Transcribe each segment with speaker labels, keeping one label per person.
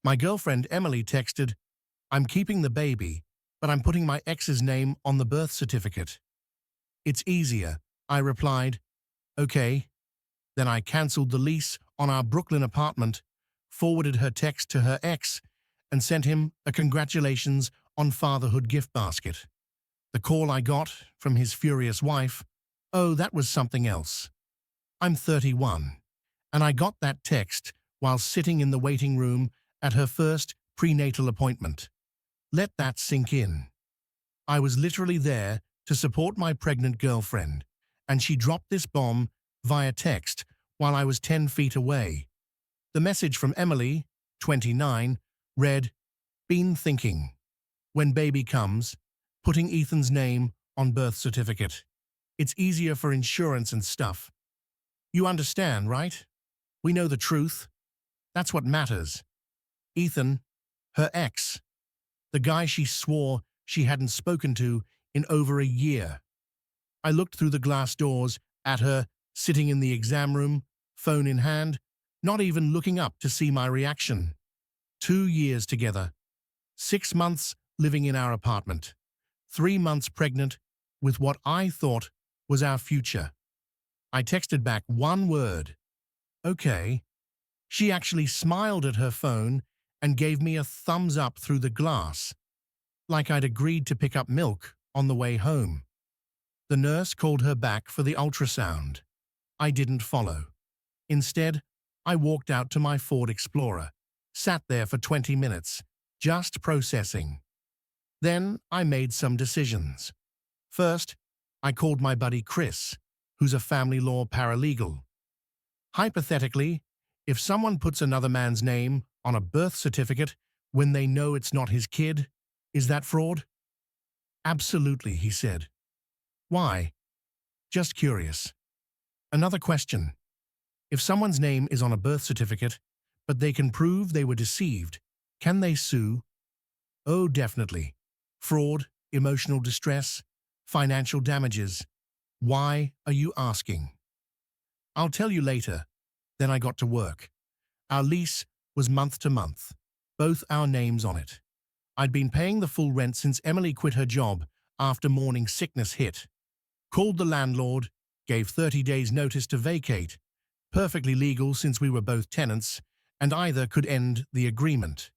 Speaker 1: My girlfriend Emily texted, "I'm keeping the baby, but I'm putting my ex's name on the birth certificate." "It's easier," I replied. "Okay." Then I cancelled the lease on our Brooklyn apartment, forwarded her text to her ex, and sent him a congratulations on fatherhood gift basket. The call I got from his furious wife, oh, that was something else. I'm 31, and I got that text while sitting in the waiting room at her first prenatal appointment. Let that sink in. I was literally there to support my pregnant girlfriend, and she dropped this bomb via text while I was 10 feet away. The message from Emily, 29, read, "Been thinking. When baby comes, putting Ethan's name on birth certificate. It's easier for insurance and stuff. You understand, right? We know the truth. That's what matters. Ethan, her ex, the guy she swore she hadn't spoken to in over a year." I looked through the glass doors at her, sitting in the exam room, phone in hand, not even looking up to see my reaction. 2 years together. 6 months living in our apartment. 3 months pregnant with what I thought was our future. I texted back one word. "Okay." She actually smiled at her phone and gave me a thumbs up through the glass, like I'd agreed to pick up milk on the way home. The nurse called her back for the ultrasound. I didn't follow. Instead, I walked out to my Ford Explorer, sat there for 20 minutes, just processing. Then I made some decisions. First, I called my buddy Chris, who's a family law paralegal. Hypothetically, if someone puts another man's name on a birth certificate when they know it's not his kid, is that fraud? "Absolutely," he said. "Why?" "Just curious." Another question. If someone's name is on a birth certificate, but they can prove they were deceived, can they sue? "Oh, definitely. Fraud, emotional distress, financial damages. Why are you asking?" "I'll tell you later." Then I got to work. Our lease was month to month, both our names on it. I'd been paying the full rent since Emily quit her job after morning sickness hit. Called the landlord, gave 30 days notice to vacate, perfectly legal since we were both tenants, and either could end the agreement.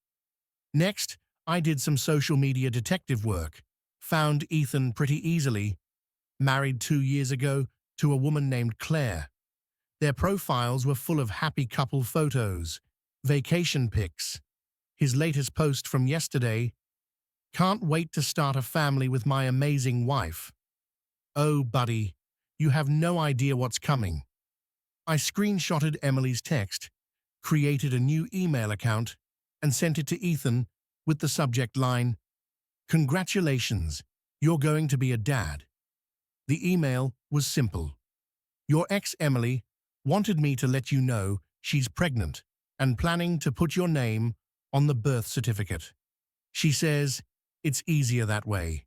Speaker 1: Next, I did some social media detective work, found Ethan pretty easily, married 2 years ago to a woman named Claire. Their profiles were full of happy couple photos, vacation pics. His latest post from yesterday, "Can't wait to start a family with my amazing wife." Oh, buddy, you have no idea what's coming. I screenshotted Emily's text, created a new email account, and sent it to Ethan with the subject line, "Congratulations, you're going to be a dad." The email was simple. "Your ex Emily wanted me to let you know she's pregnant and planning to put your name on the birth certificate. She says it's easier that way.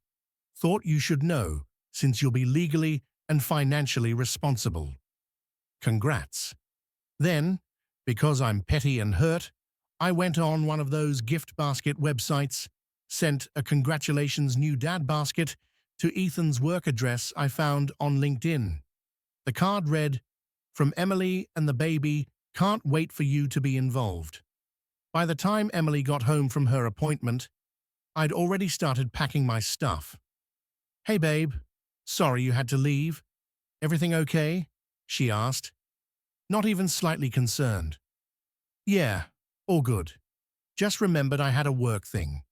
Speaker 1: Thought you should know since you'll be legally and financially responsible. Congrats." Then, because I'm petty and hurt, I went on one of those gift basket websites, sent a congratulations new dad basket to Ethan's work address I found on LinkedIn. The card read, "From Emily and the baby, can't wait for you to be involved." By the time Emily got home from her appointment, I'd already started packing my stuff. "Hey babe, sorry you had to leave. Everything okay?" she asked, not even slightly concerned. "Yeah, all good. Just remembered I had a work thing."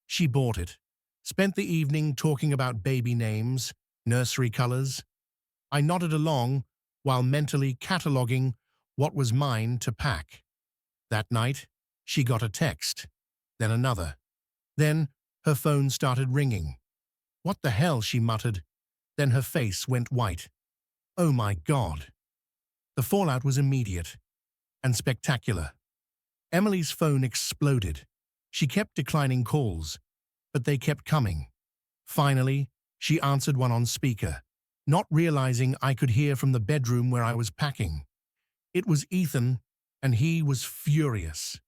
Speaker 1: She bought it. Spent the evening talking about baby names, nursery colors. I nodded along while mentally cataloging what was mine to pack. That night, she got a text, then another. Then her phone started ringing. "What the hell?" she muttered. Then her face went white. Oh my God. The fallout was immediate and spectacular. Emily's phone exploded. She kept declining calls, but they kept coming. Finally, she answered one on speaker, not realizing I could hear from the bedroom where I was packing. It was Ethan, and he was furious.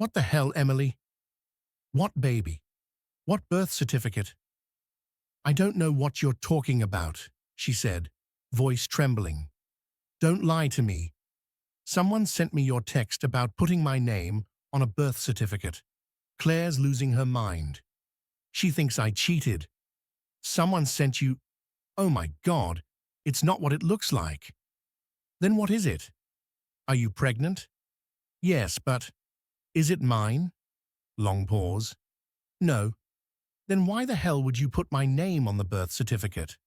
Speaker 1: What the hell, Emily? What baby? What birth certificate? I don't know what you're talking about, she said, voice trembling. Don't lie to me. Someone sent me your text about putting my name on a birth certificate. Claire's losing her mind. She thinks I cheated. Someone sent you… Oh my God, it's not what it looks like. Then what is it? Are you pregnant? Yes, but… Is it mine? Long pause. No. Then why the hell would you put my name on the birth certificate?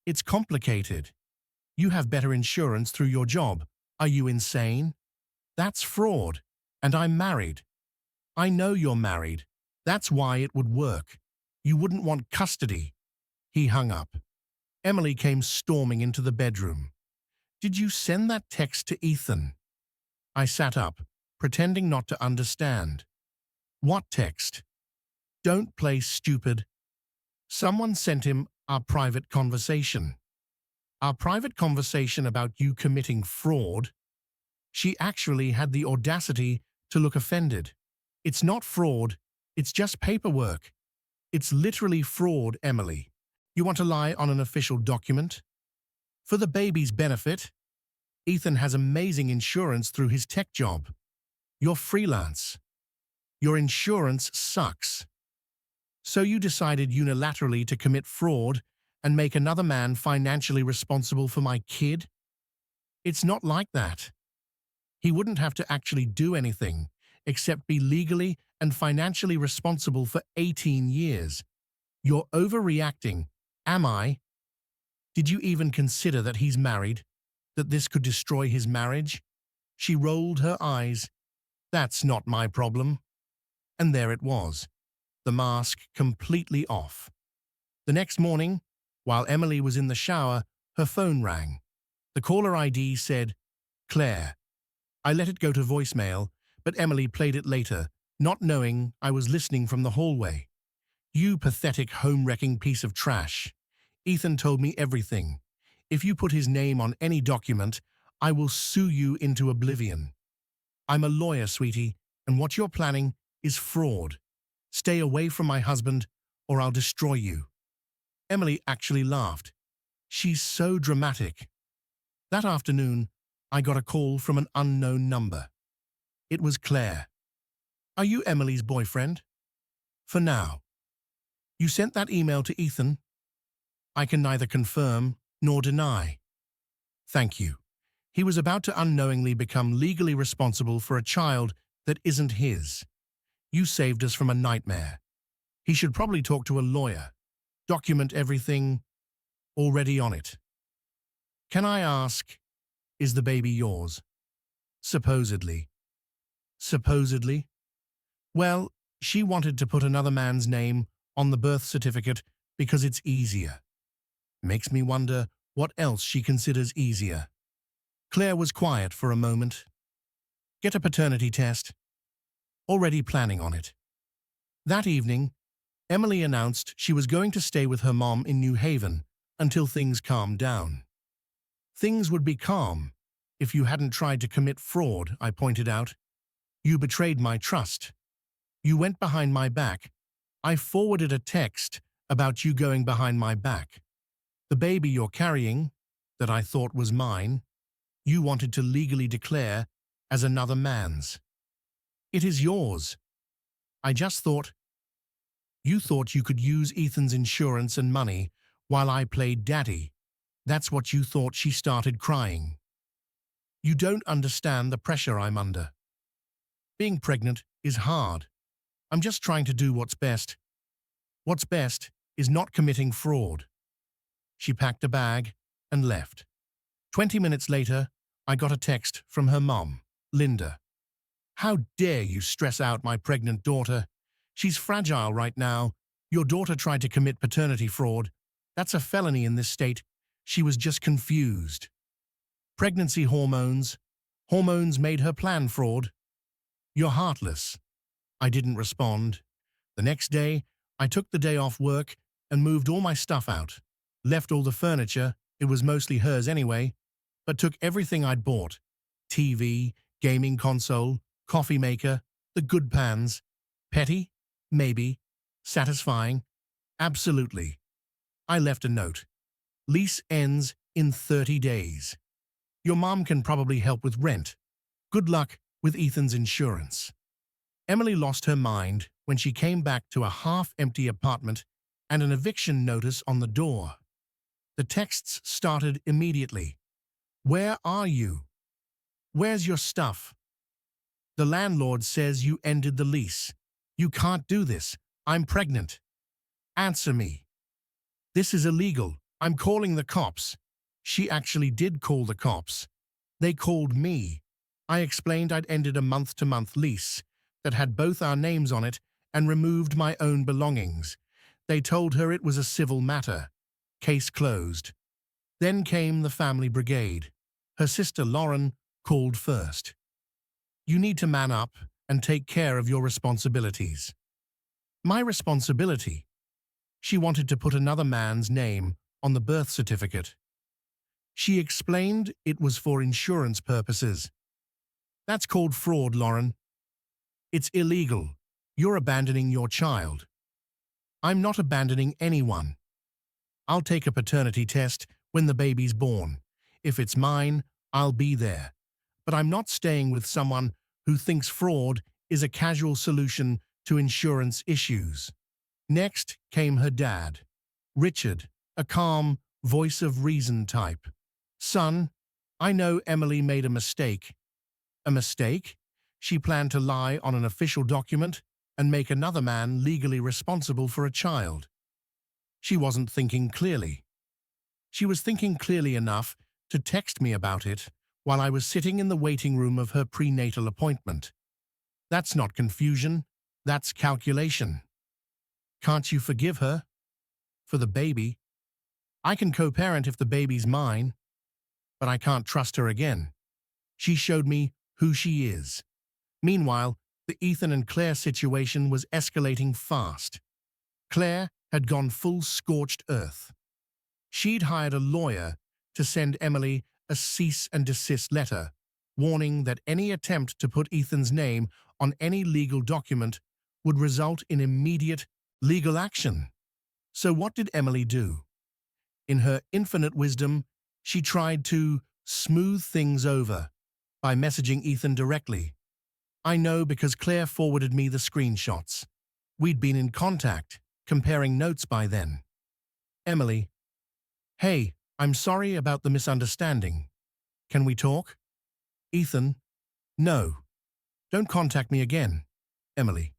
Speaker 1: It's complicated. You have better insurance through your job. Are you insane? That's fraud. And I'm married. I know you're married. That's why it would work. You wouldn't want custody. He hung up. Emily came storming into the bedroom. Did you send that text to Ethan? I sat up, pretending not to understand. What text? Don't play stupid. Someone sent him our private conversation. Our private conversation about you committing fraud. She actually had the audacity to look offended. It's not fraud, it's just paperwork. It's literally fraud, Emily. You want to lie on an official document? For the baby's benefit, Ethan has amazing insurance through his tech job. You're freelance. Your insurance sucks. So you decided unilaterally to commit fraud and make another man financially responsible for my kid? It's not like that. He wouldn't have to actually do anything except be legally and financially responsible for 18 years. You're overreacting, am I? Did you even consider that he's married? That this could destroy his marriage? She rolled her eyes. That's not my problem. And there it was, the mask completely off. The next morning, while Emily was in the shower, her phone rang. The caller ID said, Claire. I let it go to voicemail, but Emily played it later, not knowing I was listening from the hallway. You pathetic home-wrecking piece of trash. Ethan told me everything. If you put his name on any document, I will sue you into oblivion. I'm a lawyer, sweetie, and what you're planning is fraud. Stay away from my husband, or I'll destroy you. Emily actually laughed. She's so dramatic. That afternoon, I got a call from an unknown number. It was Claire. Are you Emily's boyfriend? For now. You sent that email to Ethan? I can neither confirm nor deny. Thank you. He was about to unknowingly become legally responsible for a child that isn't his. You saved us from a nightmare. He should probably talk to a lawyer. Document everything already on it. Can I ask, is the baby yours? Supposedly. Supposedly? Well, she wanted to put another man's name on the birth certificate because it's easier. Makes me wonder what else she considers easier. Claire was quiet for a moment. Get a paternity test. Already planning on it. That evening, Emily announced she was going to stay with her mom in New Haven until things calmed down. Things would be calm if you hadn't tried to commit fraud, I pointed out. You betrayed my trust. You went behind my back. I forwarded a text about you going behind my back. The baby you're carrying, that I thought was mine, you wanted to legally declare as another man's. It is yours. I just thought… You thought you could use Ethan's insurance and money while I played daddy. That's what you thought. She started crying. You don't understand the pressure I'm under. Being pregnant is hard. I'm just trying to do what's best. What's best is not committing fraud. She packed a bag and left. 20 minutes later, I got a text from her mom, Linda. How dare you stress out my pregnant daughter? She's fragile right now. Your daughter tried to commit paternity fraud. That's a felony in this state. She was just confused. Pregnancy hormones. Hormones made her plan fraud. You're heartless. I didn't respond. The next day, I took the day off work and moved all my stuff out. Left all the furniture, it was mostly hers anyway, but took everything I'd bought. TV, gaming console, coffee maker, The good pans. Petty? Maybe. Satisfying? Absolutely. I left a note. Lease ends in 30 days. Your mom can probably help with rent. Good luck with Ethan's insurance. Emily lost her mind when she came back to a half-empty apartment and an eviction notice on the door. The texts started immediately. Where are you? Where's your stuff? The landlord says you ended the lease. You can't do this. I'm pregnant. Answer me. This is illegal. I'm calling the cops. She actually did call the cops. They called me. I explained I'd ended a month-to-month lease that had both our names on it and removed my own belongings. They told her it was a civil matter. Case closed. Then came the family brigade. Her sister Lauren called first. You need to man up and take care of your responsibilities. My responsibility? She wanted to put another man's name on the birth certificate. She explained it was for insurance purposes. That's called fraud, Lauren. It's illegal. You're abandoning your child. I'm not abandoning anyone. I'll take a paternity test when the baby's born. If it's mine, I'll be there. But I'm not staying with someone who thinks fraud is a casual solution to insurance issues. Next came her dad, Richard, a calm, voice of reason type. Son, I know Emily made a mistake. A mistake? She planned to lie on an official document and make another man legally responsible for a child. She wasn't thinking clearly. She was thinking clearly enough to text me about it while I was sitting in the waiting room of her prenatal appointment. That's not confusion, that's calculation. Can't you forgive her? For the baby? I can co-parent if the baby's mine, but I can't trust her again. She showed me who she is. Meanwhile, the Ethan and Claire situation was escalating fast. Claire had gone full scorched earth. She'd hired a lawyer to send Emily a cease and desist letter, warning that any attempt to put Ethan's name on any legal document would result in immediate legal action. So what did Emily do? In her infinite wisdom, she tried to smooth things over by messaging Ethan directly. I know because Claire forwarded me the screenshots. We'd been in contact, comparing notes by then. Emily: Hey, I'm sorry about the misunderstanding. Can we talk? Ethan: No. Don't contact me again. Emily: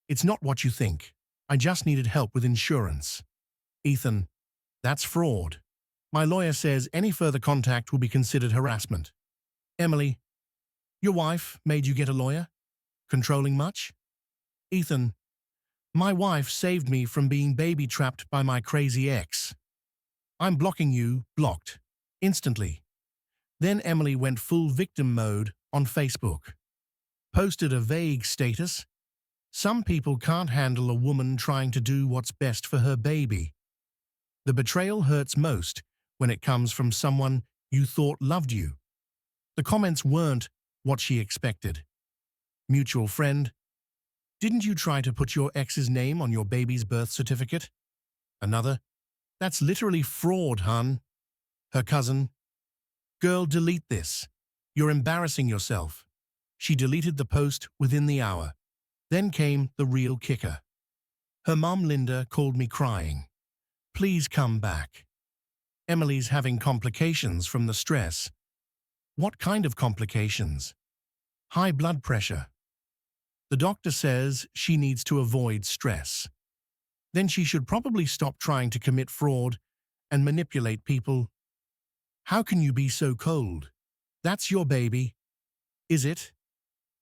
Speaker 1: It's not what you think. I just needed help with insurance. Ethan: That's fraud. My lawyer says any further contact will be considered harassment. Emily: Your wife made you get a lawyer? Controlling much? Ethan: My wife saved me from being baby-trapped by my crazy ex. I'm blocking you, blocked. Instantly. Then Emily went full victim mode on Facebook. Posted a vague status. Some people can't handle a woman trying to do what's best for her baby. The betrayal hurts most when it comes from someone you thought loved you. The comments weren't what she expected. Mutual friend: Didn't you try to put your ex's name on your baby's birth certificate? Another: That's literally fraud, hun. Her cousin: Girl, delete this. You're embarrassing yourself. She deleted the post within the hour. Then came the real kicker. Her mom, Linda, called me crying. Please come back. Emily's having complications from the stress. What kind of complications? High blood pressure. The doctor says she needs to avoid stress. Then she should probably stop trying to commit fraud and manipulate people. How can you be so cold? That's your baby. Is it?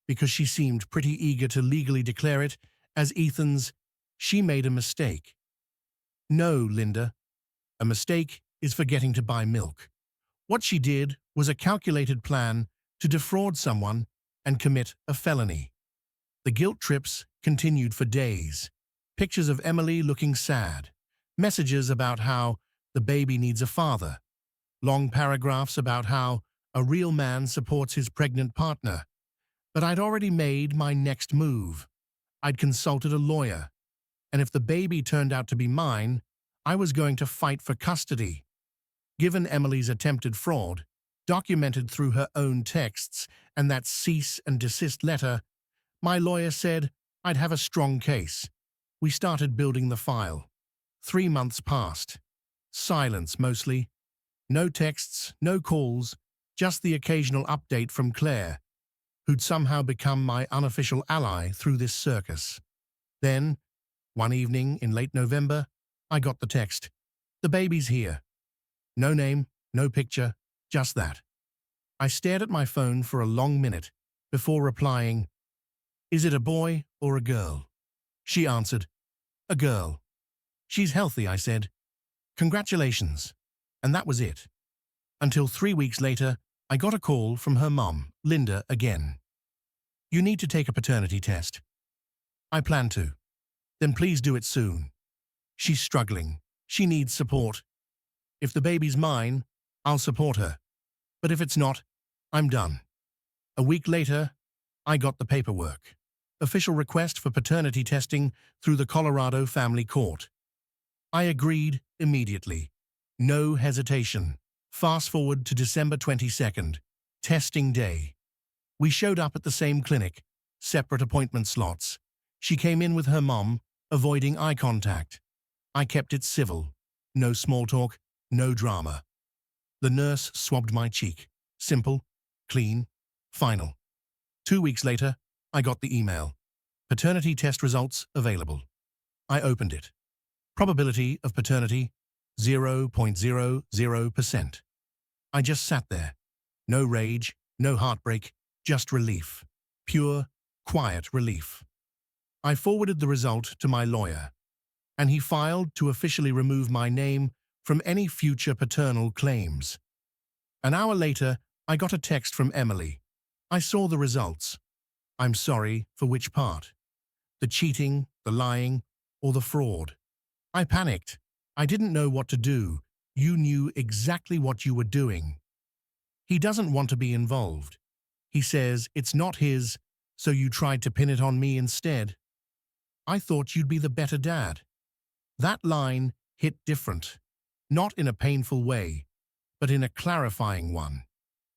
Speaker 1: Because she seemed pretty eager to legally declare it as Ethan's. She made a mistake. No, Linda. A mistake is forgetting to buy milk. What she did was a calculated plan to defraud someone and commit a felony. The guilt trips continued for days. Pictures of Emily looking sad. Messages about how the baby needs a father. Long paragraphs about how a real man supports his pregnant partner. But I'd already made my next move. I'd consulted a lawyer, and if the baby turned out to be mine, I was going to fight for custody. Given Emily's attempted fraud, documented through her own texts and that cease and desist letter, my lawyer said I'd have a strong case. We started building the file. 3 months passed. Silence mostly. No texts, no calls, just the occasional update from Claire, who'd somehow become my unofficial ally through this circus. Then, one evening in late November, I got the text. The baby's here. No name, no picture, just that. I stared at my phone for a long minute before replying, "Is it a boy or a girl?" She answered, "A girl." "She's healthy," I said. "Congratulations." And that was it. Until 3 weeks later, I got a call from her mom, Linda, again. "You need to take a paternity test." "I plan to." "Then please do it soon. She's struggling. She needs support. If the baby's mine, I'll support her. But if it's not, I'm done." A week later, I got the paperwork. Official request for paternity testing through the Colorado Family Court. I agreed immediately. No hesitation. Fast forward to December 22nd, testing day. We showed up at the same clinic, separate appointment slots. She came in with her mom, avoiding eye contact. I kept it civil. No small talk, no drama. The nurse swabbed my cheek. Simple, clean, final. 2 weeks later, I got the email. Paternity test results available. I opened it. Probability of paternity, 0.00%. I just sat there. No rage, no heartbreak, just relief. Pure, quiet relief. I forwarded the result to my lawyer, and he filed to officially remove my name from any future paternal claims. An hour later, I got a text from Emily. I saw the results. "I'm sorry for which part? The cheating, the lying, or the fraud?" I panicked. I didn't know what to do. "You knew exactly what you were doing." "He doesn't want to be involved. He says it's not his, so you tried to pin it on me instead. I thought you'd be the better dad." That line hit different. Not in a painful way, but in a clarifying one.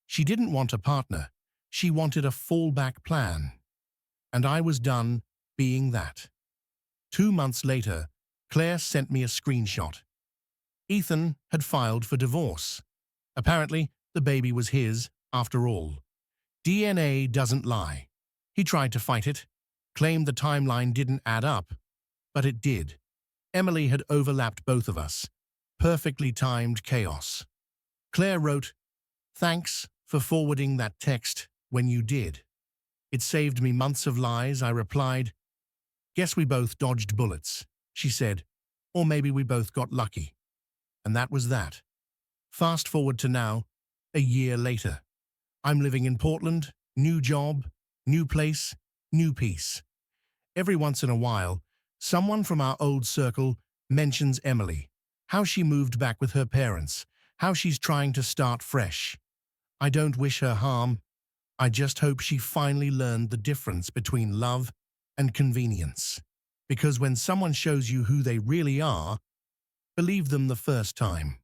Speaker 1: She didn't want a partner. She wanted a fallback plan. And I was done being that. 2 months later, Claire sent me a screenshot. Ethan had filed for divorce. Apparently, the baby was his, after all. DNA doesn't lie. He tried to fight it, claimed the timeline didn't add up, but it did. Emily had overlapped both of us. Perfectly timed chaos. Claire wrote, "Thanks for forwarding that text when you did. It saved me months of lies," I replied. "Guess we both dodged bullets," she said, "or maybe we both got lucky." And that was that. Fast forward to now, a year later. I'm living in Portland, new job, new place, new peace. Every once in a while, someone from our old circle mentions Emily, how she moved back with her parents, how she's trying to start fresh. I don't wish her harm. I just hope she finally learned the difference between love and convenience. Because when someone shows you who they really are, believe them the first time.